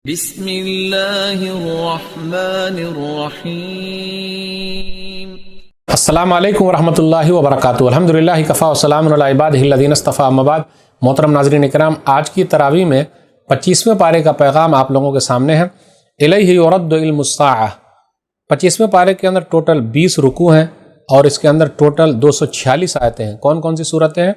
بسم اللہ الرحمن الرحیم۔ السلام علیکم ورحمۃ اللہ وبرکاتہ۔ الحمدللہ کفا وسلام علی عبادہ الذین اصطفیٰ، اما بعد۔ محترم ناظرین اکرام، آج کی تراویح میں 25ویں پارے کا پیغام آپ لوگوں کے سامنے ہے۔ الیہ یرد علم الساعہ۔ 25ویں پارے کے اندر ٹوٹل 20 رکوع ہیں اور اس کے اندر ٹوٹل 246 آیتیں ہیں۔ کون کون سی صورتیں ہیں؟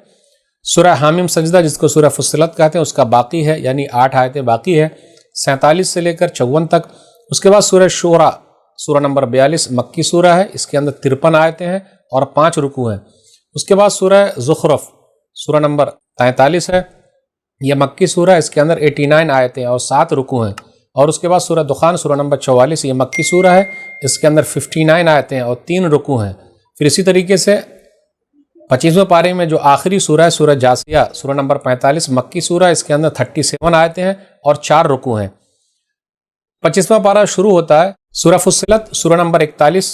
سورہ حامیم سجدہ، جس کو سورہ فصلت کہتے ہیں، اس کا باقی ہے، یعنی 8 آیتیں باقی ہے، 47 سے لے کر 54 تک۔ اس کے بعد سورہ شورى، سورہ نمبر 42 مکی سورہ ہے، اس کے اندر 53 آیتیں ہیں اور 5 رکوع ہیں۔ اس کے بعد سورہ زخرف، سورہ نمبر 43 ہے، یہ مکی سورہ ہے، اس کے اندر 89 آیتیں اور 7 رکوع ہیں۔ اور اس کے بعد سورہ دخان، سورہ نمبر 44، یہ مکی سورہ ہے، اس کے اندر 59 آیتیں اور 3 رکوع ہیں۔ پھر اسی طریقے سے 25ویں پارے میں جو آخری سورہ ہے، سورہ جاثیہ، سورہ نمبر 45 مکی سورہ، اس کے اندر 37 آیتیں ہیں اور 4 رکوع ہیں۔ 25واں پارہ شروع ہوتا ہے سورہ فصلت، سورہ نمبر 41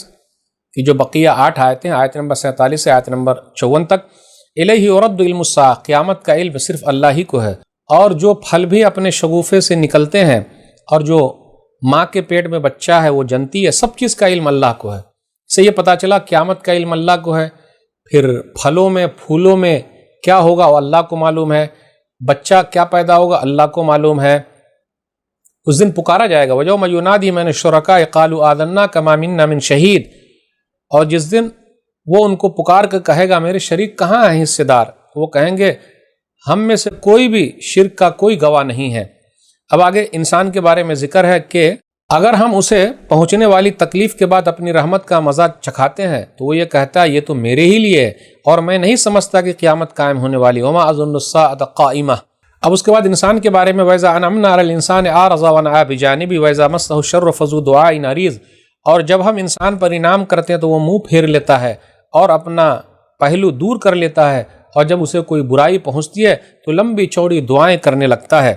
کی جو بقیہ 8 آیتیں، آیت نمبر 47 سے آیت نمبر 54 تک۔ الیہ یرد علم الساعہ، قیامت کا علم صرف اللہ ہی کو ہے، اور جو پھل بھی اپنے شگوفے سے نکلتے ہیں اور جو ماں کے پیٹ میں بچہ ہے وہ جنتی ہے، سب چیز کا علم اللہ کو ہے۔ اس سے یہ پتہ چلا قیامت کا علم اللہ کو ہے، پھر پھلوں میں پھولوں میں کیا ہوگا وہ اللہ کو معلوم ہے، بچہ کیا پیدا ہوگا اللہ کو معلوم ہے۔ اس دن پکارا جائے گا، وَيَوْمَ يُنَادِي مِنَ الشُّرَكَاءِ قَالُوا آذَنَّا كَمَا مِنَّا مِن شَهِيدٍ، اور جس دن وہ ان کو پکار کر کہے گا میرے شریک کہاں ہیں حصے دار، وہ کہیں گے ہم میں سے کوئی بھی شرک کا کوئی گواہ نہیں ہے۔ اب آگے انسان کے بارے میں ذکر ہے کہ اگر ہم اسے پہنچنے والی تکلیف کے بعد اپنی رحمت کا مزہ چکھاتے ہیں تو وہ یہ کہتا ہے یہ تو میرے ہی لیے ہے اور میں نہیں سمجھتا کہ قیامت قائم ہونے والی، وما اظن الساعۃ قائمہ۔ اب اس کے بعد انسان کے بارے میں وَإِذَا أَنْعَمْنَا عَلَى الْإِنسَانِ أَعْرَضَ وَنَأَىٰ بِجَانِبِهِ وَإِذَا مَسَّهُ الشَّرُّ فَذُو دُعَاءٍ عَرِيضٍ، اور جب ہم انسان پر انعام کرتے ہیں تو وہ منہ پھیر لیتا ہے اور اپنا پہلو دور کر لیتا ہے، اور جب اسے کوئی برائی پہنچتی ہے تو لمبی چوڑی دعائیں کرنے لگتا ہے۔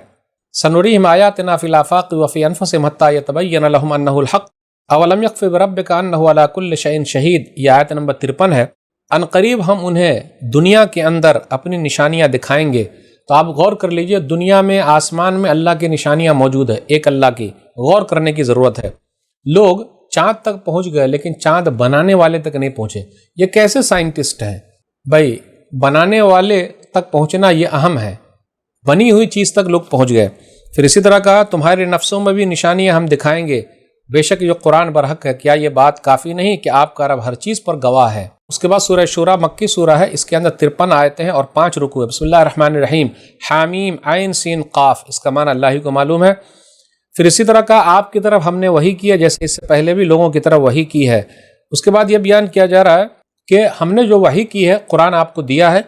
سنريهم آياتنا في الآفاق وفي أنفسهم حتى يتبين لهم أنه الحق أولم يكف بربك أنه على كل شيء شهيد، یہ آیت نمبر 53 ہے۔ ان قریب ہم انہیں دنیا کے اندر اپنی نشانیاں دکھائیں گے۔ تو آپ غور کر لیجئے، دنیا میں آسمان میں اللہ کی نشانیاں موجود ہے، ایک اللہ کی، غور کرنے کی ضرورت ہے۔ لوگ چاند تک پہنچ گئے لیکن چاند بنانے والے تک نہیں پہنچے۔ یہ کیسے سائنٹسٹ ہیں بھائی؟ بنانے والے تک پہنچنا یہ اہم ہے، بنی ہوئی چیز تک لوگ پہنچ گئے۔ پھر اسی طرح کہا تمہارے نفسوں میں بھی نشانیاں ہم دکھائیں گے، بے شک جو قرآن برحق ہے۔ کیا یہ بات کافی نہیں کہ آپ کا رب ہر چیز پر گواہ ہے؟ اس کے بعد سورہ شورى مکی سورہ ہے، اس کے اندر 53 آیتیں ہیں اور 5 رکوع ہے۔ بسم اللہ الرحمن الرحیم، حامیم عین سین قاف، اس کا معنی اللہ ہی کو معلوم ہے۔ پھر اسی طرح کہا آپ کی طرف ہم نے وحی کی ہے جیسے اس سے پہلے بھی لوگوں کی طرف وحی کی ہے۔ اس کے بعد یہ بیان کیا جا رہا ہے کہ ہم نے جو وحی کی ہے، قرآن آپ کو دیا ہے،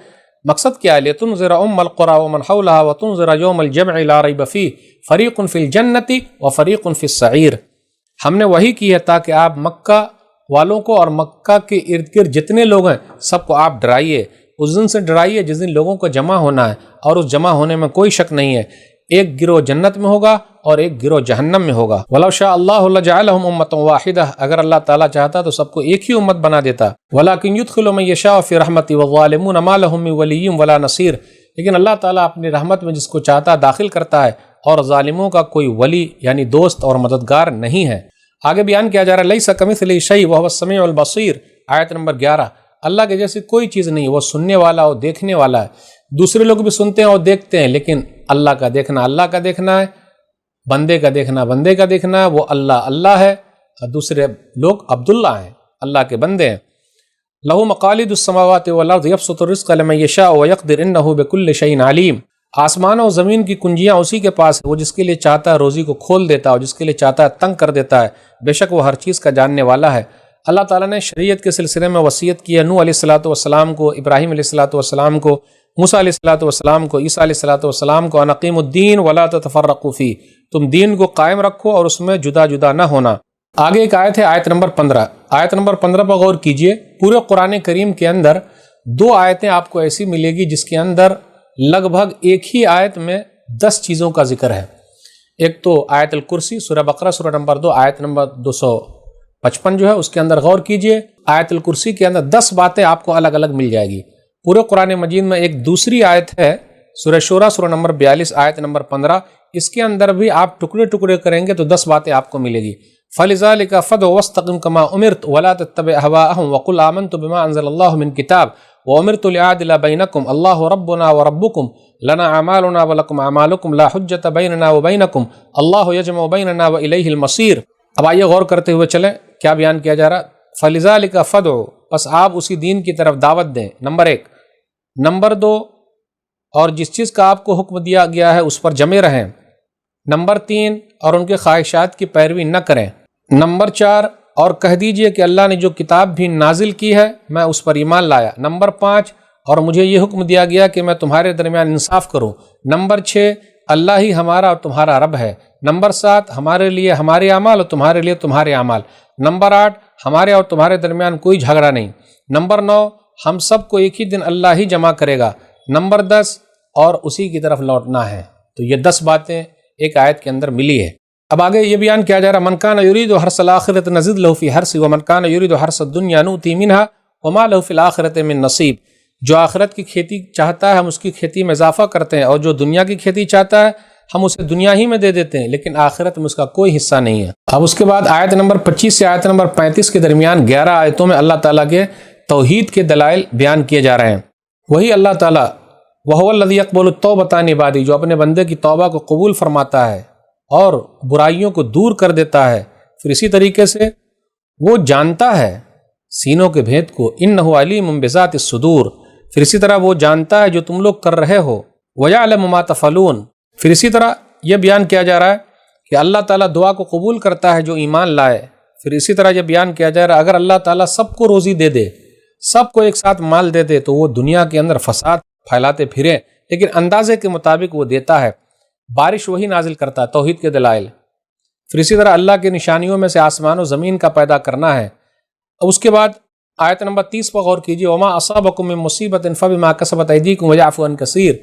مقصد کیا ہے؟ لِتُنذِرَ أُمَّ الْقُرَىٰ وَمَنْ حَوْلَهَا وَتُنذِرَ يَوْمَ الْجَمْعِ لَا رَيْبَ فِيهِ فَرِيقٌ فِي الْجَنَّةِ وَفَرِيقٌ فِي السَّعِيرِ۔ ہم نے وحی کی ہے تاکہ آپ مکہ والوں کو اور مکہ کے ارد گرد جتنے لوگ ہیں سب کو آپ ڈرائیے، اس دن سے ڈرائیے جس دن لوگوں کو جمع ہونا ہے، اور اس جمع ہونے میں کوئی شک نہیں ہے، ایک گروہ جنت میں ہوگا اور ایک گروہ جہنم میں ہوگا۔ وَلَوْ شَاءَ اللَّهُ لَجَعَلَهُمْ أُمَّةً وَاحِدَةً، اگر اللہ تعالیٰ چاہتا تو سب کو ایک ہی امت بنا دیتا۔ وَلَكِنْ يُدْخِلُ مَن يَشَاءُ فِي رَحْمَتِهِ وَالظَّالِمُونَ مَا لَهُم مِّن وَلِيٍّ وَلَا نَصِيرٍ، لیکن اللہ تعالیٰ اپنی رحمت میں جس کو چاہتا داخل کرتا ہے، اور ظالموں کا کوئی ولی یعنی دوست اور مددگار نہیں ہے۔ آگے بیان کیا جا رہا ہے لَيْسَ كَمِثْلِهِ شَيْءٌ وَهُوَ السَّمِيعُ الْبَصِيرُ، آیت نمبر 11۔ اللہ کے جیسی کوئی چیز نہیں، وہ سننے والا اور دیکھنے والا ہے۔ دوسرے لوگ بھی سنتے ہیں اور دیکھتے ہیں، لیکن اللہ کا دیکھنا اللہ کا دیکھنا ہے، بندے کا دیکھنا بندے کا دیکھنا ہے۔ وہ اللہ ہے اور دوسرے لوگ عبداللہ ہیں، اللہ کے بندے ہیں۔ لَهُ مَقَالِيدُ السَّمَاوَاتِ وَالْأَرْضِ يَبْسُطُ الرِّزْقَ لِمَن يَشَاءُ وَيَقْدِرُ إِنَّهُ بِكُلِّ شَيْءٍ عَلِيمٌ، آسمان اور زمین کی کنجیاں اسی کے پاس ہے، وہ جس کے لیے چاہتا ہے روزی کو کھول دیتا ہے اور جس کے لیے چاہتا ہے تنگ کر دیتا ہے، بے شک وہ ہر چیز کا جاننے والا ہے۔ اللہ تعالیٰ نے شریعت کے سلسلے میں وصیت کی ہے نوح علیہ السلام کو، ابراہیم علیہ السلام کو، موسیٰ علیہ السلام کو، عیسیٰ علیہ السلام کو، ان اقیموا الدین ولا تتفرقوا فیہ، تم دین کو قائم رکھو اور اس میں جدا جدا نہ ہونا۔ آگے ایک آیت ہے، آیت نمبر 15۔ آیت نمبر 15 پر غور کیجئے، پورے قرآن کریم کے اندر 2 آیتیں آپ کو ایسی ملے گی جس کے اندر لگ بھگ ایک ہی آیت میں 10 چیزوں کا ذکر ہے۔ ایک تو آیت الکرسی، سورہ بقرہ سورہ نمبر 2 آیت نمبر 255 جو ہے، اس کے اندر غور کیجئے، آیت الکرسی کے اندر 10 باتیں آپ کو الگ الگ مل جائے گی۔ پورے قرآن مجید میں ایک دوسری آیت ہے، سورہ شورى سورہ نمبر 42 آیت نمبر 15، اس کے اندر بھی آپ ٹکڑے ٹکڑے کریں گے تو 10 باتیں آپ کو ملے گی۔ فَلِذَلِكَ فَادْعُ وَاسْتَقِمْ كَمَا أُمِرْتَ وَلَا تَتَّبِعْ أَهْوَاءَهُمْ وَقُلْ آمَنْتُ بِمَا أَنزَلَ اللَّهُ مِنْ كِتَابٍ وَأُمِرْتُ لِأَعْدِلَ بَيْنَكُمْ اللَّهُ رَبُّنَا وَرَبُّكُمْ لَنَا أَعْمَالُنَا وَلَكُمْ أَعْمَالُكُمْ لَا حُجَّةَ بَيْنَنَا وَبَيْنَكُمْ اللَّهُ يَجْمَعُ بَيْنَنَا وَإِلَيْهِ الْمَصِيرُ۔ اب آئیے غور کرتے ہوئے چلیں کیا بیان کیا جا رہا۔ فَلِذَلِكَ فَادْعُ، بس آپ اسی دین کی طرف دعوت دیں، نمبر 1۔ نمبر 2، اور جس چیز کا آپ کو حکم دیا گیا ہے اس پر جمے رہیں۔ نمبر 3، اور ان کے خواہشات کی پیروی نہ کریں۔ نمبر 4، اور کہہ دیجئے کہ اللہ نے جو کتاب بھی نازل کی ہے میں اس پر ایمان لایا۔ نمبر 5، اور مجھے یہ حکم دیا گیا کہ میں تمہارے درمیان انصاف کروں۔ نمبر 6، اللہ ہی ہمارا اور تمہارا رب ہے۔ نمبر 7، ہمارے لیے ہمارے اعمال اور تمہارے لیے تمہارے اعمال۔ نمبر 8، ہمارے اور تمہارے درمیان کوئی جھگڑا نہیں۔ نمبر 9، ہم سب کو ایک ہی دن اللہ ہی جمع کرے گا۔ نمبر 10، اور اسی کی طرف لوٹنا ہے۔ تو یہ 10 باتیں ایک آیت کے اندر ملی ہے۔ اب آگے یہ بیان کیا جا رہا، من کان یرید حرث الآخرۃ نزد لہ فی حرثہ ومن کان یرید حرث الدنیا نؤتی منہا وما لہ فی الآخرۃ من نصیب۔ جو آخرت کی کھیتی چاہتا ہے ہم اس کی کھیتی میں اضافہ کرتے ہیں، اور جو دنیا کی کھیتی چاہتا ہے ہم اسے دنیا ہی میں دے دیتے ہیں، لیکن آخرت میں اس کا کوئی حصہ نہیں ہے۔ اب اس کے بعد آیت نمبر 25 سے آیت نمبر 35 کے درمیان 11 آیتوں میں اللہ تعالیٰ کے توحید کے دلائل بیان کیے جا رہے ہیں۔ وہی اللہ تعالیٰ وَهُوَ الَّذِي يَقْبَلُ التَّوْبَةَ عَنْ عِبَادِهِ، جو اپنے بندے کی توبہ کو قبول فرماتا ہے اور برائیوں کو دور کر دیتا ہے۔ پھر اسی طریقے سے وہ جانتا ہے سینوں کے بھید کو، إِنَّهُ عَلِيمٌ بِذَاتِ الصُّدُورِ۔ پھر اسی طرح وہ جانتا ہے جو تم لوگ کر رہے ہو، وَيَعْلَمُ مَا تَفْعَلُونَ۔ پھر اسی طرح یہ بیان کیا جا رہا ہے کہ اللہ تعالیٰ دعا کو قبول کرتا ہے جو ایمان لائے۔ پھر اسی طرح یہ بیان کیا جا رہا ہے اگر اللہ تعالیٰ سب کو روزی دے دے، سب کو ایک ساتھ مال دے دے، تو وہ دنیا کے اندر فساد پھیلاتے پھریں، لیکن اندازے کے مطابق وہ دیتا ہے۔ بارش وہی نازل کرتا ہے، توحید کے دلائل۔ پھر اسی طرح اللہ کی نشانیوں میں سے آسمان و زمین کا پیدا کرنا ہے۔ اب اس کے بعد آیت نمبر 30 پر غور کیجیے، وما اصابکم من مصیبت فبما کسبت ایدیکم ویعفو عن کثیر۔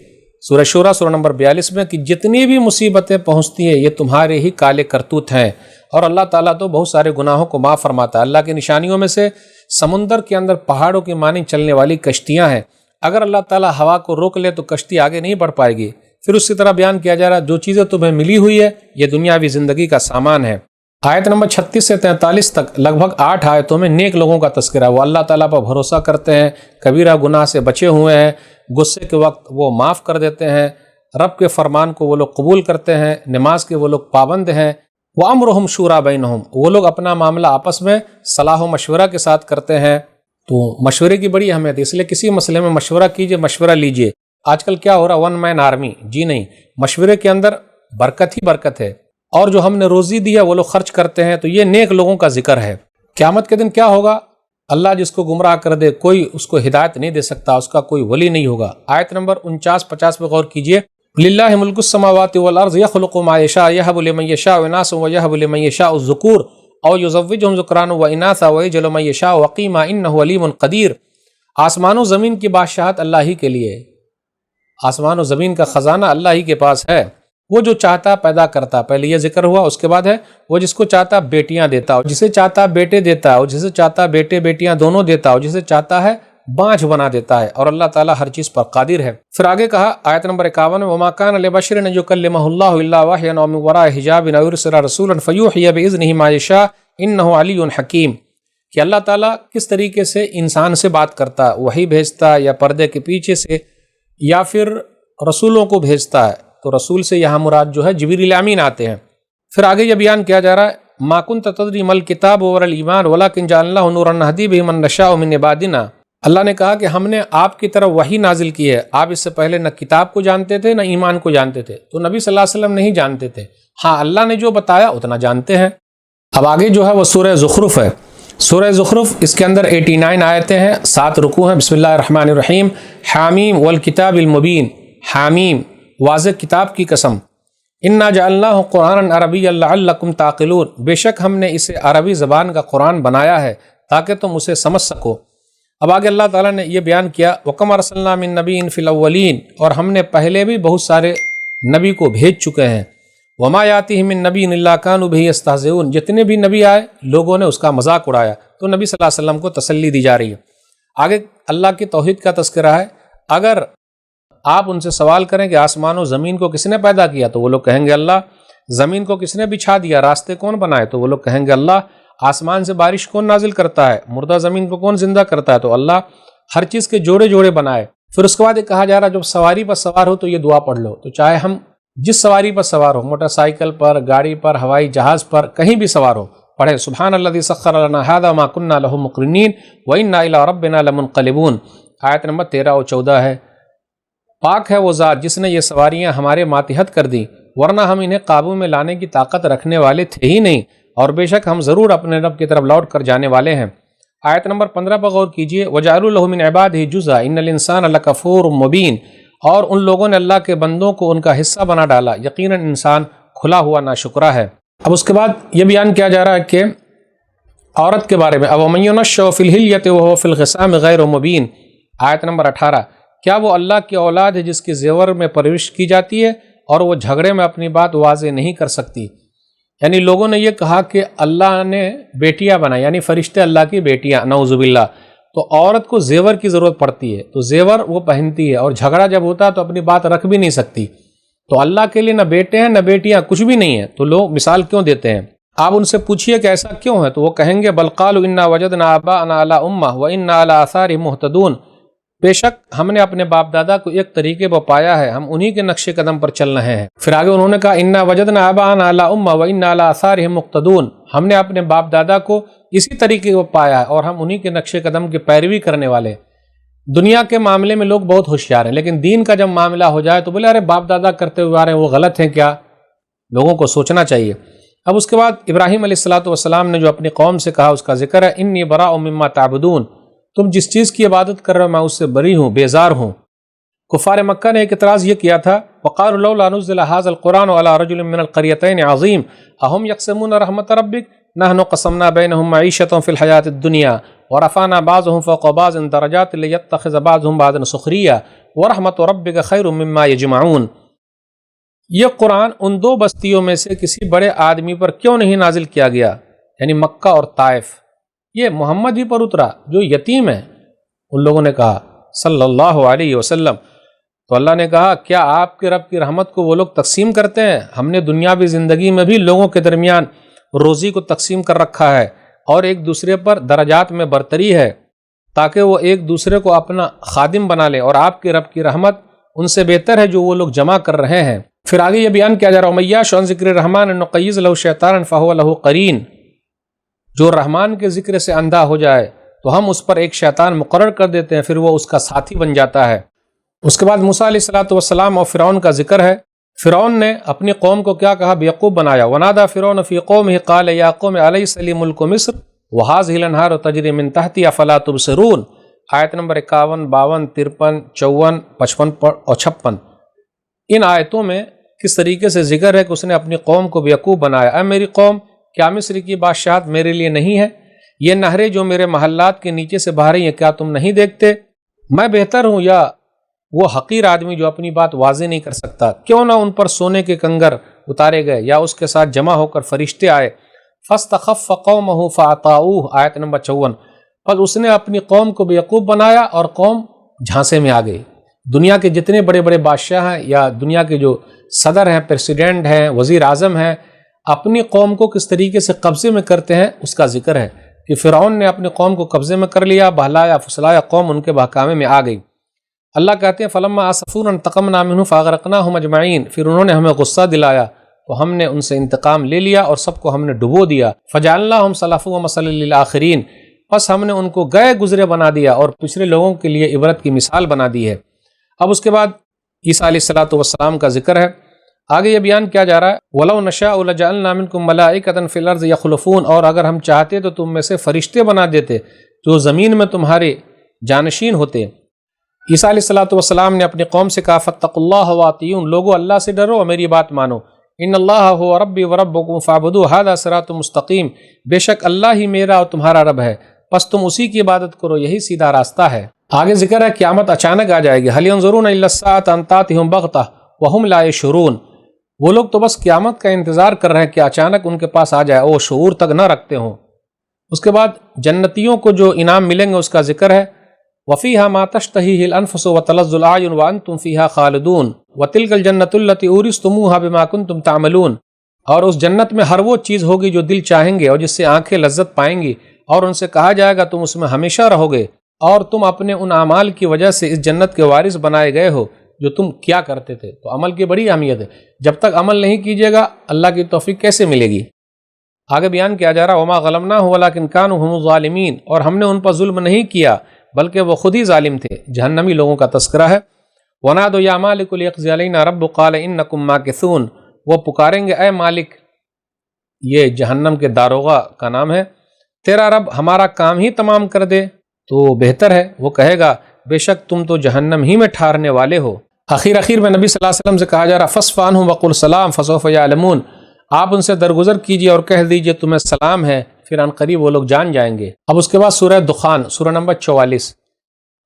سورہ شورى سورہ نمبر 42 میں کہ جتنی بھی مصیبتیں پہنچتی ہیں یہ تمہارے ہی کالے کرتوت ہیں، اور اللہ تعالیٰ تو بہت سارے گناہوں کو معاف فرماتا ہے۔ اللہ کی نشانیوں میں سے سمندر کے اندر پہاڑوں کی مانند چلنے والی کشتیاں ہیں، اگر اللہ تعالیٰ ہوا کو روک لے تو کشتی آگے نہیں بڑھ پائے گی۔ پھر اسی طرح بیان کیا جا رہا ہے جو چیزیں تمہیں ملی ہوئی ہے یہ دنیاوی زندگی کا سامان ہے۔ آیت نمبر 36 سے 43 تک لگ بھگ 8 آیتوں میں نیک لوگوں کا تذکرہ ہے۔ وہ اللہ تعالیٰ پر بھروسہ کرتے ہیں، کبیرہ گناہ سے بچے ہوئے ہیں، غصے کے وقت وہ معاف کر دیتے ہیں، رب کے فرمان کو وہ لوگ قبول کرتے ہیں، نماز کے وہ لوگ پابند ہیں۔ وَأَمْرُهُمْ شُورَىٰ بَيْنَهُمْ، وہ لوگ اپنا معاملہ آپس میں صلاح و مشورہ کے ساتھ کرتے ہیں۔ تو مشورے کی بڑی اہمیت ہے، اس لیے کسی مسئلے میں مشورہ کیجئے، مشورہ لیجئے۔ آج کل کیا ہو رہا، 1 مین آرمی، جی نہیں، مشورے کے اندر برکت ہی برکت ہے، اور جو ہم نے روزی دی ہے وہ لوگ خرچ کرتے ہیں۔ تو یہ نیک لوگوں کا ذکر ہے۔ قیامت کے دن کیا ہوگا، اللہ جس کو گمراہ کر دے کوئی اس کو ہدایت نہیں دے سکتا، اس کا کوئی ولی نہیں ہوگا۔ آیت نمبر 49-50 پہ غور کیجئے، للہ ملک السماوات والارض یخلق ما یشاء یہب لمن یشاء اناثا ویہب لمن یشاء الذکور او یزوجہم ذکرانا واناثا ویجعل من یشاء عقیما انہ علیم قدیر۔ آسمان و زمین کی بادشاہت اللہ ہی کے لیے، آسمان و زمین کا خزانہ اللہ ہی کے پاس ہے۔ وہ جو چاہتا پیدا کرتا، پہلے یہ ذکر ہوا، اس کے بعد ہے وہ جس کو چاہتا بیٹیاں دیتا ہو، جسے چاہتا بیٹے دیتا ہو، جسے چاہتا بیٹے بیٹیاں دونوں دیتا ہو، جسے چاہتا ہے بانجھ بنا دیتا ہے، اور اللہ تعالیٰ ہر چیز پر قادر ہے۔ پھر آگے کہا آیت نمبر 51 وما كان لبشر ان يكلمه الله الا وحيا او من وراء حجاب او يرسل رسولا فيوحي باذنه ما يشاء انه علي حكيم، کہ اللہ تعالیٰ کس طریقے سے انسان سے بات کرتا ہے، وحی بھیجتا ہے یا پردے کے پیچھے سے، یا پھر رسولوں کو بھیجتا ہے۔ تو رسول سے یہاں مراد جو ہے جبریل امین آتے ہیں۔ پھر آگے یہ بیان کیا جا رہا ہے ما كنت تدري ما الكتاب ولا الايمان ولكن جعلناه نورا نهدي به من نشاء من عبادنا۔ اللہ نے کہا کہ ہم نے آپ کی طرف وحی نازل کی ہے، آپ اس سے پہلے نہ کتاب کو جانتے تھے نہ ایمان کو جانتے تھے، تو نبی صلی اللہ علیہ وسلم نہیں جانتے تھے، ہاں اللہ نے جو بتایا اتنا جانتے ہیں۔ اب آگے جو ہے وہ سورہ زخرف ہے۔ سورہ زخرف اس کے اندر 89 آیتیں ہیں، 7 رکوع ہیں۔ بسم اللہ الرحمن الرحیم، حامیم والکتاب المبین، حامیم واضح کتاب کی قسم، انا جعلناہ قرآنا عربیا لعلکم تعقلون، بے شک ہم نے اسے عربی زبان کا قرآن بنایا ہے تاکہ تم اسے سمجھ سکو۔ اب آگے اللہ تعالیٰ نے یہ بیان کیا وَكَمْ أَرْسَلْنَا مِن نَبِيٍّ فِي الْأَوَّلِينَ، اور ہم نے پہلے بھی بہت سارے نبی کو بھیج چکے ہیں۔ وَمَا يَأْتِيهِم مِّن نَبِيٍّ إِلَّا كَانُوا بِهِ يَسْتَهْزِئُونَ، جتنے بھی نبی آئے لوگوں نے اس کا مذاق اڑایا، تو نبی صلی اللہ علیہ وسلم کو تسلی دی جا رہی ہے۔ آگے اللہ کی توحید کا تذکرہ ہے، اگر آپ ان سے سوال کریں کہ آسمان و زمین کو کس نے پیدا کیا؟ تو وہ لوگ کہیں گے اللہ۔ زمین کو کس نے بچھا دیا؟ راستے کون بنائے؟ تو وہ لوگ کہیں گے اللہ۔ آسمان سے بارش کون نازل کرتا ہے؟ مردہ زمین کو کون زندہ کرتا ہے؟ تو اللہ۔ ہر چیز کے جوڑے جوڑے بنائے۔ پھر اس کے بعد یہ کہا جا رہا جب سواری پر سوار ہو تو یہ دعا پڑھ لو۔ تو چاہے ہم جس سواری پر سوار ہو، موٹر سائیکل پر، گاڑی پر، ہوائی جہاز پر، کہیں بھی سوار ہو، پڑھے سبحان الذی سخر لنا ھذا ما كنا له مقرنین وانا الی ربنا لمنقلبون۔ آیت نمبر 13 اور 14 ہے۔ پاک ہے وہ ذات جس نے یہ سواریاں ہمارے ماتحت کر دی، ورنہ ہم انہیں قابو میں لانے کی طاقت رکھنے والے تھے ہی نہیں، اور بے شک ہم ضرور اپنے رب کی طرف لوٹ کر جانے والے ہیں۔ آیت نمبر 15 پر غور کیجئے، وَجَعَلُوا لَهُ مِنْ عِبَادِهِ جُزْءًا إِنَّ الْإِنسَانَ لَكَفُورٌ مُبِينٌ۔ اور ان لوگوں نے اللہ کے بندوں کو ان کا حصہ بنا ڈالا، یقیناً انسان کھلا ہوا ناشکرا ہے۔ اب اس کے بعد یہ بیان کیا جا رہا ہے کہ عورت کے بارے میں، أَوَمَن يُنَشَّأُ فِي الْحِلْيَةِ وَهُوَ فِي الْخِصَامِ غَيْرُ مُبِينٍ۔ آیت نمبر 18، کیا وہ اللہ کی اولاد ہے جس کی زیور میں پرورش کی جاتی ہے اور وہ جھگڑے میں اپنی بات واضح نہیں کر سکتی؟ یعنی لوگوں نے یہ کہا کہ اللہ نے بیٹیاں بنائی، یعنی فرشتے اللہ کی بیٹیاں، نعوذ باللہ۔ تو عورت کو زیور کی ضرورت پڑتی ہے تو زیور وہ پہنتی ہے، اور جھگڑا جب ہوتا ہے تو اپنی بات رکھ بھی نہیں سکتی۔ تو اللہ کے لیے نہ بیٹے ہیں نہ بیٹیاں، کچھ بھی نہیں ہے، تو لوگ مثال کیوں دیتے ہیں؟ آپ ان سے پوچھئے کہ ایسا کیوں ہے، تو وہ کہیں گے بل قالوا انا وجدنا آباءنا علی امہ وانا علی آثارہم مہتدون۔ بے شک ہم نے اپنے باپ دادا کو ایک طریقے پر پایا ہے، ہم انہی کے نقش قدم پر چل رہے ہیں۔ پھر آگے انہوں نے کہا انا وجدنا آباءنا علی امہ وانا علی آثارہم مقتدون، ہم نے اپنے باپ دادا کو اسی طریقے کو پایا ہے اور ہم انہی کے نقش قدم کی پیروی کرنے والے۔ دنیا کے معاملے میں لوگ بہت ہوشیار ہیں، لیکن دین کا جب معاملہ ہو جائے تو بولے ارے باپ دادا کرتے ہوئے آ رہے ہیں وہ غلط ہیں کیا؟ لوگوں کو سوچنا چاہیے۔ اب اس کے بعد ابراہیم علیہ السلام نے جو اپنی قوم سے کہا اس کا ذکر ہے، انی براء مما تعبدون، تم جس چیز کی عبادت کر رہے ہو میں اس سے بری ہوں، بیزار ہوں۔ کفار مکہ نے ایک اعتراض یہ کیا تھا، وقالوا لولا نزل هذا القرآن على رجل من القريتين عظيم اهم يقسمون رحمة ربك نحن قسمنا بينهم معيشتهم في الحياة الدنيا ورفعنا بعضهم فوق بعض درجات ليتخذ بعضهم بعضا سخريا ورحمة ربك خير مما يجمعون۔ یہ قرآن ان دو بستیوں میں سے کسی بڑے آدمی پر کیوں نہیں نازل کیا گیا، یعنی مکہ اور طائف، یہ محمد ہی پر اترا جو یتیم ہے۔ ان لوگوں نے کہا صلی اللہ علیہ وسلم، تو اللہ نے کہا کیا آپ کے رب کی رحمت کو وہ لوگ تقسیم کرتے ہیں؟ ہم نے دنیاوی زندگی میں بھی لوگوں کے درمیان روزی کو تقسیم کر رکھا ہے اور ایک دوسرے پر درجات میں برتری ہے تاکہ وہ ایک دوسرے کو اپنا خادم بنا لیں، اور آپ کے رب کی رحمت ان سے بہتر ہے جو وہ لوگ جمع کر رہے ہیں۔ پھر آگے یہ بیان کیا جا رہا ہے امیاش عن ذکر الرحمن نقیض له شیطانا فهو له قرین، جو رحمان کے ذکر سے اندھا ہو جائے تو ہم اس پر ایک شیطان مقرر کر دیتے ہیں، پھر وہ اس کا ساتھی بن جاتا ہے۔ اس کے بعد موسیٰ علیہ السلام اور فرعون کا ذکر ہے۔ فرعون نے اپنی قوم کو کیا کہا؟ بیوقوف بنایا۔ ونادى فرعون في قومه قال يا قوم أليس لي ملك مصر وهذه الأنهار تجري من تحتي أفلا تبصرون۔ آیت نمبر 51، 52، 53، 54، 55 اور 56۔ ان آیتوں میں کس طریقے سے ذکر ہے کہ اس نے اپنی قوم کو بیوقوف بنایا۔ اے میری قوم، کیا مصر کی بادشاہت میرے لیے نہیں ہے؟ یہ نہریں جو میرے محلات کے نیچے سے بہہ رہی ہیں کیا تم نہیں دیکھتے؟ میں بہتر ہوں یا وہ حقیر آدمی جو اپنی بات واضح نہیں کر سکتا؟ کیوں نہ ان پر سونے کے کنگر اتارے گئے یا اس کے ساتھ جمع ہو کر فرشتے آئے۔ فاستخف قومہ فاطاؤہ، آیت نمبر 54۔ پس اس نے اپنی قوم کو بیوقوف بنایا اور قوم جھانسے میں آ گئی۔ دنیا کے جتنے بڑے بڑے بادشاہ ہیں یا دنیا کے جو صدر ہیں، پریسیڈنٹ ہیں، وزیر اعظم ہیں، اپنی قوم کو کس طریقے سے قبضے میں کرتے ہیں اس کا ذکر ہے کہ فرعون نے اپنی قوم کو قبضے میں کر لیا، بہلایا پھسلایا، قوم ان کے بہکامے میں آ گئی۔ اللہ کہتے ہیں فلما آسفونا انتقمنا منهم فاغرقناهم اجمعین، پھر انہوں نے ہمیں غصہ دلایا تو ہم نے ان سے انتقام لے لیا اور سب کو ہم نے ڈبو دیا۔ فجعلناهم سلفا ومثلا للآخرین، پس ہم نے ان کو گئے گزرے بنا دیا اور پچھلے لوگوں کے لیے عبرت کی مثال بنا دی ہے۔ اب اس کے بعد عیسیٰ علیہ السلام کا ذکر ہے۔ آگے یہ بیان کیا جا رہا ہے وَلَوْ نَشَاءُ لَجَعَلْنَا مِنْكُمْ مَلَائِكَةً فِي الْأَرْضِ يَخْلُفُونَ، اور اگر ہم چاہتے تو تم میں سے فرشتے بنا دیتے جو زمین میں تمہارے جانشین ہوتے۔ عیسیٰ علیہ السلام نے اپنی قوم سے کہا فَاتَّقُوا اللَّهَ وَأَطِیعُونِ، لوگو اللہ سے ڈرو اور میری بات مانو۔ ان اللہ هو ربی وربکم فاعبدوہ ھذا صراط مستقیم، بے شک اللہ ہی میرا اور تمہارا رب ہے، پس تم اسی کی عبادت کرو، یہی سیدھا راستہ ہے۔ آگے ذکر ہے قیامت اچانک آ جائے گی۔ هل ينظرون الا الساعة ان تأتيهم بغتة وهم لا يشعرون، وہ لوگ تو بس قیامت کا انتظار کر رہے ہیں کہ اچانک ان کے پاس آ جائے، وہ شعور تک نہ رکھتے ہوں۔ اس کے بعد جنتیوں کو جو انعام ملیں گے اس کا ذکر ہے۔ وفیہا ما تشتہیہ الانفس وتلذ الاعین وانتم فیہا خالدون وتلک الجنۃ التی اورثتموہا بما کنتم تعملون، اور اس جنت میں ہر وہ چیز ہوگی جو دل چاہیں گے اور جس سے آنکھیں لذت پائیں گی، اور ان سے کہا جائے گا تم اس میں ہمیشہ رہو گے، اور تم اپنے ان اعمال کی وجہ سے اس جنت کے وارث بنائے گئے ہو جو تم کیا کرتے تھے۔ تو عمل کی بڑی اہمیت ہے، جب تک عمل نہیں کیجیے گا اللہ کی توفیق کیسے ملے گی؟ آگے بیان کیا جا رہا وما غلمناہ ولکن کانوا هم الظالمین، اور ہم نے ان پر ظلم نہیں کیا بلکہ وہ خود ہی ظالم تھے۔ جہنمی لوگوں کا تذکرہ ہے۔ ونادوا یا مالک لیقضی علینا ربک قال انکم ماکثون، وہ پکاریں گے اے مالک، یہ جہنم کے داروغہ کا نام ہے، تیرا رب ہمارا کام ہی تمام کر دے تو بہتر ہے۔ وہ کہے گا بے شک تم تو جہنم ہی میں ٹھہرنے والے ہو۔ آخر میں نبی صلی اللہ علیہ وسلم سے کہا جا رہا فاصفح عنہم وقل سلام فسوف یعلمون، آپ ان سے درگزر کیجیے اور کہہ دیجیے تمہیں سلام ہے، پھر ان قریب وہ لوگ جان جائیں گے۔ اب اس کے بعد سورہ دخان، سورہ نمبر 44،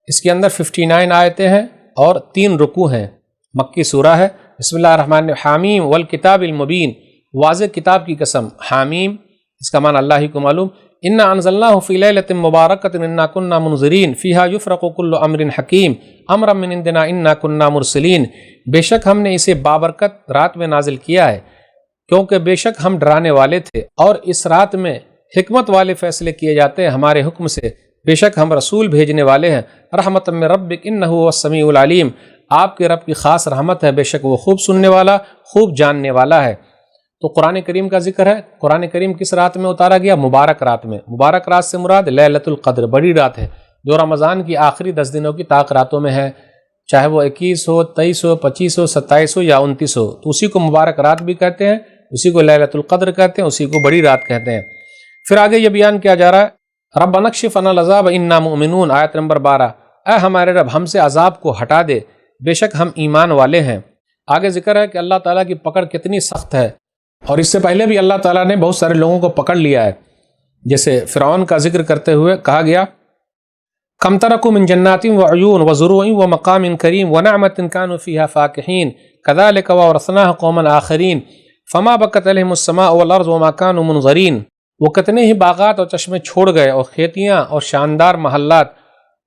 اس کے اندر 59 آیتیں ہیں اور 3 رکوع ہیں، مکی سورہ ہے۔ بسم اللہ الرحمن الرحیم، حامیم والکتاب المبین، واضح کتاب کی قسم۔ حامیم اس کا معنی اللہ ہی کو معلوم۔ انا انزلناہ فی لیلۃ مبارکۃ انا کنا منذرین فیہا یفرق کل امر حکیم امرا من عندنا انا کنا مرسلین، بے شک ہم نے اسے بابرکت رات میں نازل کیا ہے کیونکہ بے شک ہم ڈرانے والے تھے، اور اس رات میں حکمت والے فیصلے کیے جاتے ہیں ہمارے حکم سے، بے شک ہم رسول بھیجنے والے ہیں۔ رحمت من ربک انہ هو السمیع العلیم، آپ کے رب کی خاص رحمت ہے، بے شک وہ خوب سننے والا خوب جاننے والا ہے۔ تو قرآن کریم کا ذکر ہے۔ قرآن کریم کس رات میں اتارا گیا؟ مبارک رات میں۔ مبارک رات سے مراد لیلۃ القدر، بڑی رات ہے جو رمضان کی آخری 10 دنوں کی طاق راتوں میں ہے، چاہے وہ 21 ہو، 23 ہو، 25 ہو، 27 ہو یا 29 ہو، تو اسی کو مبارک رات بھی کہتے ہیں، اسی کو لیلۃ القدر کہتے ہیں، اسی کو بڑی رات کہتے ہیں۔ پھر آگے یہ بیان کیا جا رہا ہے ربنا اکشف عنا العذاب انا مؤمنون، آیت نمبر 12، اے ہمارے رب ہم سے عذاب کو ہٹا دے، بے شک ہم ایمان والے ہیں۔ آگے ذکر ہے کہ اللہ تعالیٰ کی پکڑ کتنی سخت ہے، اور اس سے پہلے بھی اللہ تعالیٰ نے بہت سارے لوگوں کو پکڑ لیا ہے، جیسے فرعون کا ذکر کرتے ہوئے کہا گیا کم ترکوا من جنات وعیون وزروع ومقام کریم ونعمت كانوا فیہا فاکہین کذالک وورثناہ قوما آخرین فما بکت علیہم السماء والارض وما كانوا منظرین، وہ کتنے ہی باغات اور چشمے چھوڑ گئے اور کھیتیاں اور شاندار محلات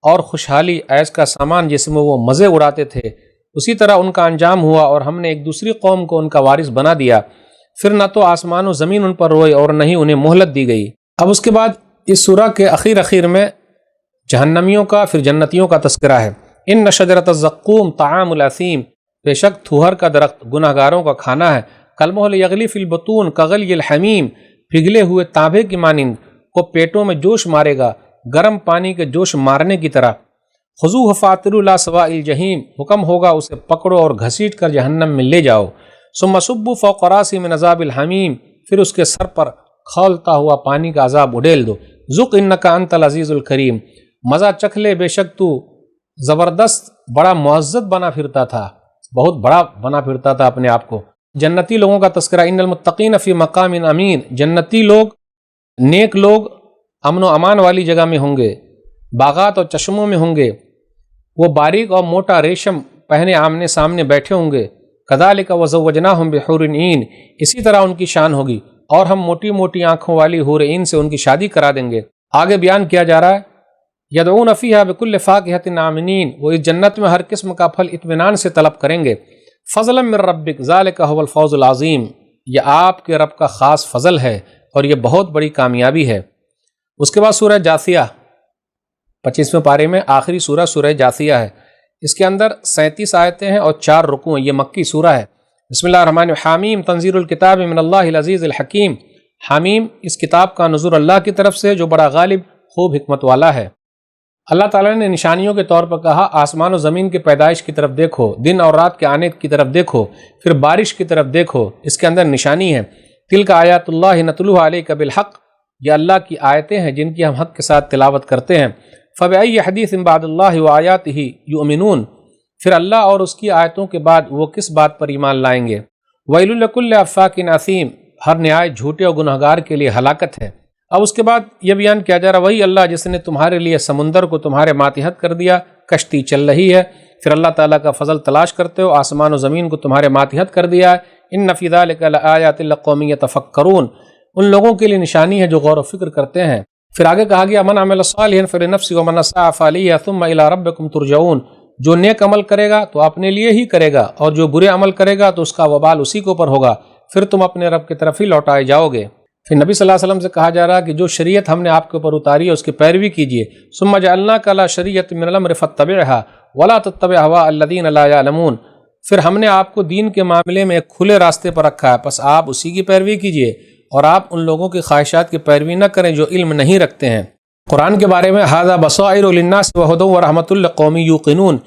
اور خوشحالی عیش کا سامان جس میں وہ مزے اڑاتے تھے، اسی طرح ان کا انجام ہوا اور ہم نے ایک دوسری قوم کو ان کا وارث بنا دیا، پھر نہ تو آسمان و زمین ان پر روئے اور نہ ہی انہیں مہلت دی گئی۔ اب اس کے بعد اس سورہ کے اخیر میں جہنمیوں کا پھر جنتیوں کا تذکرہ ہے۔ ان شجرۃ الزقوم طعام الاثیم، بے شک تھوہر کا درخت گناہ گاروں کا کھانا ہے، کالمہل یغلی فی البطون کغلی الحمیم، پگھلے ہوئے تانبے کی مانند کو پیٹوں میں جوش مارے گا گرم پانی کے جوش مارنے کی طرح۔ خذوہ فاعتلوا الی سواء الجحیم، حکم ہوگا اسے پکڑو اور گھسیٹ کر جہنم میں لے جاؤ۔ ثم صبوا فوق رأسہ من عذاب الحمیم، پھر اس کے سر پر کھولتا ہوا پانی کا عذاب اڈیل دو۔ ذق انک انت العزیز الکریم، مزہ چکھ لے بے شک تو زبردست بڑا معزز بنا پھرتا تھا، بہت بڑا بنا پھرتا تھا اپنے آپ کو۔ جنتی لوگوں کا تذکرہ ان المتقین فی مقام امین، جنتی لوگ نیک لوگ امن و امان والی جگہ میں ہوں گے، باغات اور چشموں میں ہوں گے، وہ باریک اور موٹا ریشم پہنے آمنے سامنے بیٹھے ہوں گے۔ کذالک وزوجناہم بحور عین، اسی طرح ان کی شان ہوگی اور ہم موٹی موٹی آنکھوں والی حور عین سے ان کی شادی کرا دیں گے۔ آگے بیان کیا جا رہا ہے یدعون فیہا بکل فاکہۃ آمنین، وہ اس جنت میں ہر قسم کا پھل اطمینان سے طلب کریں گے۔ فضلا من ربک ذالک هو الفوز العظیم، یہ آپ کے رب کا خاص فضل ہے اور یہ بہت بڑی کامیابی ہے۔ اس کے بعد سورہ جاثیہ 25ویں پارے میں آخری سورہ جاثیہ ہے، اس کے اندر 37 آیتیں ہیں اور 4 رکوع ہیں، یہ مکی سورہ ہے۔ بسم اللہ الرحمن الرحیم، حامیم تنزیل الکتاب من اللہ العزیز الحکیم، حامیم اس کتاب کا نزول اللہ کی طرف سے جو بڑا غالب خوب حکمت والا ہے۔ اللہ تعالیٰ نے نشانیوں کے طور پر کہا آسمان و زمین کی پیدائش کی طرف دیکھو، دن اور رات کے آنے کی طرف دیکھو، پھر بارش کی طرف دیکھو، اس کے اندر نشانی ہے۔ تلک آیات اللہ نتلوها علیک بالحق، یہ اللہ کی آیتیں ہیں جن کی ہم حق کے ساتھ تلاوت کرتے ہیں۔ فبأي حدیث بعد اللہ وآیاتہ یؤمنون، پھر اللہ اور اس کی آیتوں کے بعد وہ کس بات پر ایمان لائیں گے۔ ویل لکل افاک اثیم، ہر نہایت جھوٹے اور گنہگار کے لیے ہلاکت ہے۔ اب اس کے بعد یہ بیان کیا جا رہا وہی اللہ جس نے تمہارے لیے سمندر کو تمہارے ماتحت کر دیا، کشتی چل رہی ہے، پھر اللہ تعالیٰ کا فضل تلاش کرتے ہو، آسمان و زمین کو تمہارے ماتحت کر دیا ہے۔ ان فی ذلک لآیات لقوم یتفکرون، ان لوگوں کے لیے نشانی ہے جو غور و فکر کرتے ہیں۔ پھر آگے کہا گیا من عمل صالحا فلنفسہ ومن اساء فعلیہا ثم الی ربکم ترجعون، جو نیک عمل کرے گا تو اپنے لیے ہی کرے گا، اور جو برے عمل کرے گا تو اس کا وبال اسی کے اوپر ہوگا، پھر تم اپنے رب کی طرف ہی لوٹائے جاؤ گے۔ پھر نبی صلی اللہ علیہ وسلم سے کہا جا رہا کہ جو شریعت ہم نے آپ کے اوپر اتاری ہے اس کی پیروی کیجیے۔ ثم جعلناک علی شریعۃ من الامر فاتبعھا ولا تتبع اہواء الذین لا یعلمون، پھر ہم نے آپ کو دین کے معاملے میں ایک کھلے راستے پر رکھا ہے، پس آپ اسی کی پیروی کیجیے اور آپ ان لوگوں کی خواہشات کی پیروی نہ کریں جو علم نہیں رکھتے ہیں۔ قرآن کے بارے میں ھذا بصائر للناس وہدی ورحمۃ لقوم یوقنون،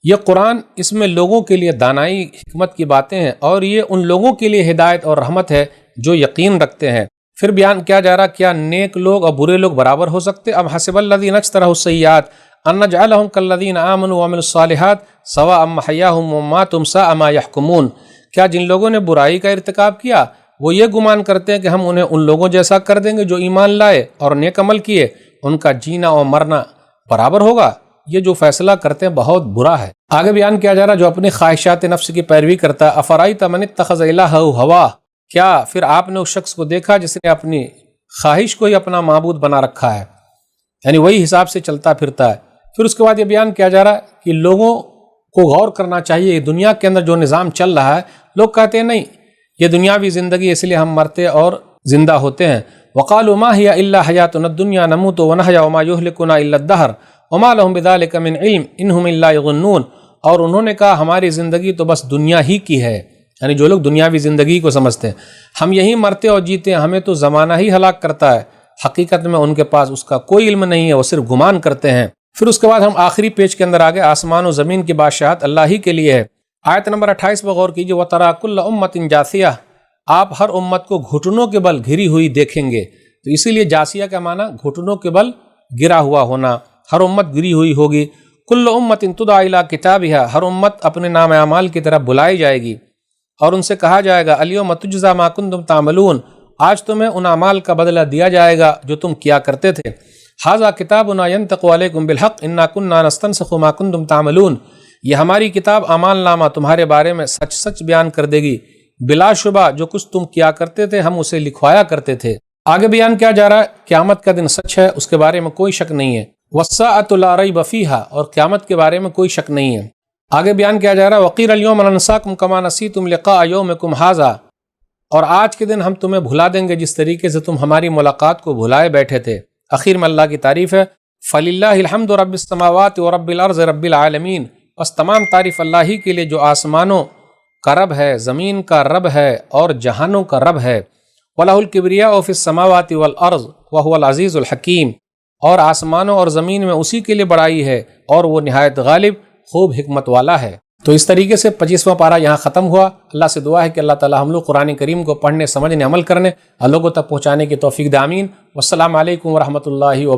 یہ قرآن اس میں لوگوں کے لیے دانائی حکمت کی باتیں ہیں اور یہ ان لوگوں کے لیے ہدایت اور رحمت ہے جو یقین رکھتے ہیں۔ پھر بیان کیا جا رہا کیا نیک لوگ اور برے لوگ برابر ہو سکتے؟ ام حسب الذین اجترحوا السیئات ان نجعلہم کالذین آمنوا وعملوا الصالحات سواء محیاہم ومماتہم ساء ما یحکمون، کیا جن لوگوں نے برائی کا ارتکاب کیا وہ یہ گمان کرتے ہیں کہ ہم انہیں ان لوگوں جیسا کر دیں گے جو ایمان لائے اور نیک عمل کیے، ان کا جینا اور مرنا برابر ہوگا؟ یہ جو فیصلہ کرتے ہیں بہت برا ہے۔ آگے بیان کیا جا رہا جو اپنی خواہشات نفس کی پیروی کرتا ہے، افرأیت من اتخذ الہہ ہوا، کیا پھر آپ نے اس شخص کو دیکھا جس نے اپنی خواہش کو ہی اپنا معبود بنا رکھا ہے، یعنی وہی حساب سے چلتا پھرتا ہے۔ پھر اس کے بعد یہ بیان کیا جا رہا ہے کہ لوگوں کو غور کرنا چاہیے دنیا کے اندر جو نظام چل رہا ہے، لوگ کہتے ہیں نہیں یہ دنیاوی زندگی اس لیے ہم مرتے اور زندہ ہوتے ہیں، وقالوا ما هي الا حیاتنا الدنیا نموت ونحیا وما یہلکنا الا الدہر وما لهم بذلک من علم انہم الا یظنون، اور انہوں نے کہا ہماری زندگی تو بس دنیا ہی کی ہے، یعنی جو لوگ دنیاوی زندگی کو سمجھتے ہیں ہم یہی مرتے اور جیتے ہیں، ہمیں تو زمانہ ہی ہلاک کرتا ہے، حقیقت میں ان کے پاس اس کا کوئی علم نہیں ہے، وہ صرف گمان کرتے ہیں۔ پھر اس کے بعد ہم آخری پیج کے اندر آگے آسمان و زمین کی بادشاہت اللہ ہی کے لیے ہے۔ آیت نمبر 28 پر غور کیجیے، وَتَرَىٰ كُلَّ أُمَّةٍ جَاثِيَةٍ، آپ ہر امت کو گھٹنوں کے بل گھری ہوئی دیکھیں گے، تو اسی لیے جاسیہ کا معنی گھٹنوں کے بل گرا ہوا ہونا، ہر امت گری ہوئی ہوگی۔ کل امت تدعی الی کتابھا، ہر امت اپنے نام اعمال کی طرف بلائی جائے گی اور ان سے کہا جائے گا الیوم تجزی ما کنتم تعملون، آج تمہیں ان اعمال کا بدلہ دیا جائے گا جو تم کیا کرتے تھے۔ ھذا کتابنا ینطق علیکم بالحق انا کنا نستنسخ ما کنتم تعملون، یہ ہماری کتاب اعمال نامہ تمہارے بارے میں سچ سچ بیان کر دے گی، بلا شبہ جو کچھ تم کیا کرتے تھے ہم اسے لکھوایا کرتے تھے۔ آگے بیان کیا جا رہا ہے قیامت کا دن سچ ہے، اس کے بارے میں کوئی شک نہیں ہے، والساعۃ لا ریب فیہا، اور قیامت کے بارے میں کوئی شک نہیں ہے۔ آگے بیان کیا جا رہا ہے وقیل الیوم ننساکم کما نسیتم لقاء یومکم ھذا، اور آج کے دن ہم تمہیں بھلا دیں گے جس طریقے سے تم ہماری ملاقات کو بھلائے بیٹھے تھے۔ اخیر میں اللہ کی تعریف ہے، فللہ الحمد رب السماوات ورب الارض رب العالمین، بس تمام تعریف اللہ ہی کے لیے جو آسمانوں کا رب ہے، زمین کا رب ہے اور جہانوں کا رب ہے۔ وَلَهُ الْكِبْرِيَاءُ فِي السَّمَاوَاتِ وَالْأَرْضِ وَهُوَ الْعَزِيزُ الْحَكِيمُ، اور آسمانوں اور زمین میں اسی کے لیے بڑائی ہے اور وہ نہایت غالب خوب حکمت والا ہے۔ تو اس طریقے سے 25واں پارہ یہاں ختم ہوا۔ اللہ سے دعا ہے کہ اللہ تعالی ہم لوگ قرآن کریم کو پڑھنے، سمجھنے، عمل کرنے اور لوگوں تک پہنچانے کی توفیق دے، آمین۔ والسلام علیکم ورحمۃ اللہ وبرکاتہ۔